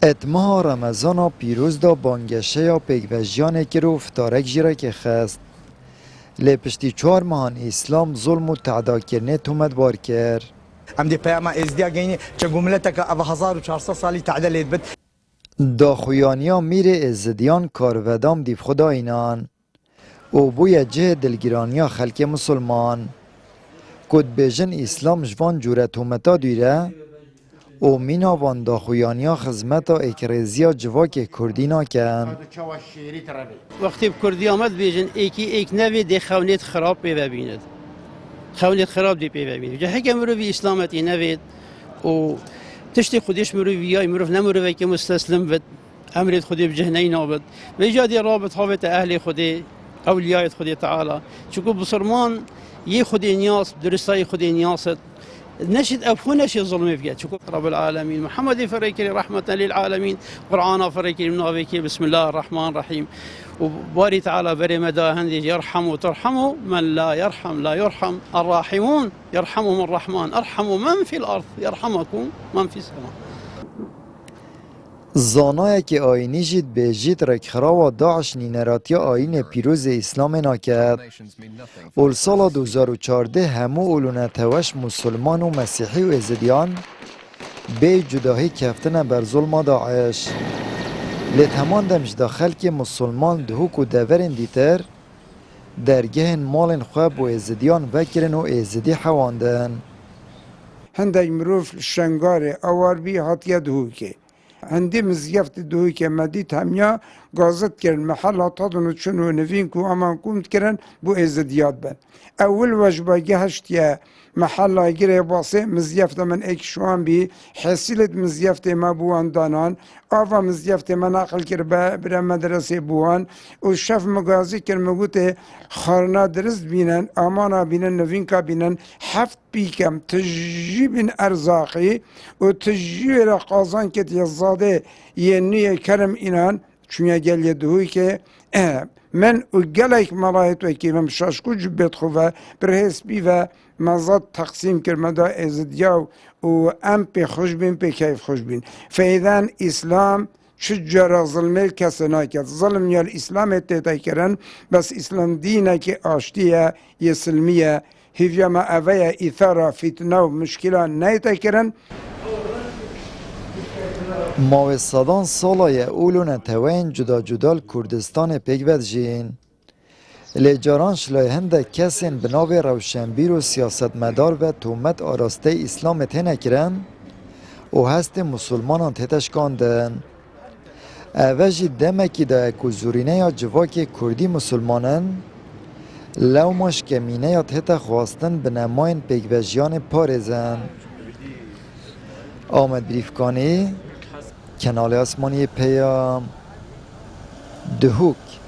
اتماه رمضان پیروز دا بانگشه یا پیگوژیان که رو فتارک جیره که خست لپشتی 4 ماهان اسلام ظلم و تعدا کرنه تومت بار کرد. ام دی پیاما ازدیا گینی چه گملتا که او 1400 سالی تعدلیت بد دا خویانیا میره ازدیان کارودام دیف خدا اینان او بوی جه دلگیرانیا خلک مسلمان کد بیجن اسلام جوان جوره تومتا دیره او مینا وان دا خویانیا خزمتا اکرزیا جواک کردی ناکن. وقتی کردی آمد بیجن ایک نوی دی خونیت خراب پی ببیند خونیت خراب دی پی ببیند جا هکه مروی اسلامتی نوید و تشتی خودش مروی های مروف نمروی که مستسلم بد امرت خودی بجهنه نابد و ایجادی رابط حاوت اهل خودی اولیایت خودی تعالی چکو بسرمان یه خودی نیاس درستای خودی نیاست نشد أفهو نشد ظلمي فيها شكر رب العالمين محمد فريكي رحمة للعالمين قرآن فريكي منافيكي بسم الله الرحمن الرحيم وباري تعالى بري مدى هندي يرحم وترحموا من لا يرحم لا يرحم الراحمون يرحمهم الرحمن ارحموا من في الأرض يرحمكم من في السماء. زانایی که آینی جید به جید رکخرا و داعش نینراتی آین پیروز اسلام ناکد اول سال 2014 همو اولونتوش مسلمان و مسیحی و ازدیان به جداهی کفتن بر ظلم داعش لتمان دمش داخل که مسلمان دهوک و دورن دیتر درگه مال خواب و ازدیان وکرن و ازدی حواندن هنده مروف شنگار اوار بی هاتیه دهوکه هندی مزیفت دوی که مدید همیا گازت کرن محلات و چون نوین کو امان کومت کرن بو ازدیاد بن اول وجبه گهشت یا محل گیره واسه مزیفت من ایک شوان بی حسیلت مزیفت ما بوان دانان آوا مزیفت من اقل کر برا مدرسه بوان و شف مگازی کر مگوت خارنا درست بینن امانا بینن نوین کا بینن هفت بیکم تجیب ارزاقی و تجیب رقازان کت یزاده یه کرم اینان چون گل یدهوی که من و گلک ملایت و که من شاشکو جبت خواه برهس بی و مزاد تقسیم کرد ازدیاو و ام پی خوش بین پی کیف خوش بین فیدن اسلام چجورا ظلمه کسی ناکد ظلم یا الاسلام اتتا کرن بس اسلام دینه که آشتیه یه سلمیه هیویا ما اوه ایثارا فتنه و مشکلات نیتا کرن ماوستادان سالای اولون توین جدا جدال کردستان پیگود جین لجاران شلای هنده کسین بناو روشنبیر و سیاستمدار و تومت آراسته اسلام تینه کرن و هست مسلمانان تیتش کاندن اوجی دمکی دا اکو زورینه یا جواک کردی مسلمانن لو ماش کمینه یا تیتا خواستن بنماین پیگوژیان پارزن آمد بریفکانی کنال آسمانی پیام دهوک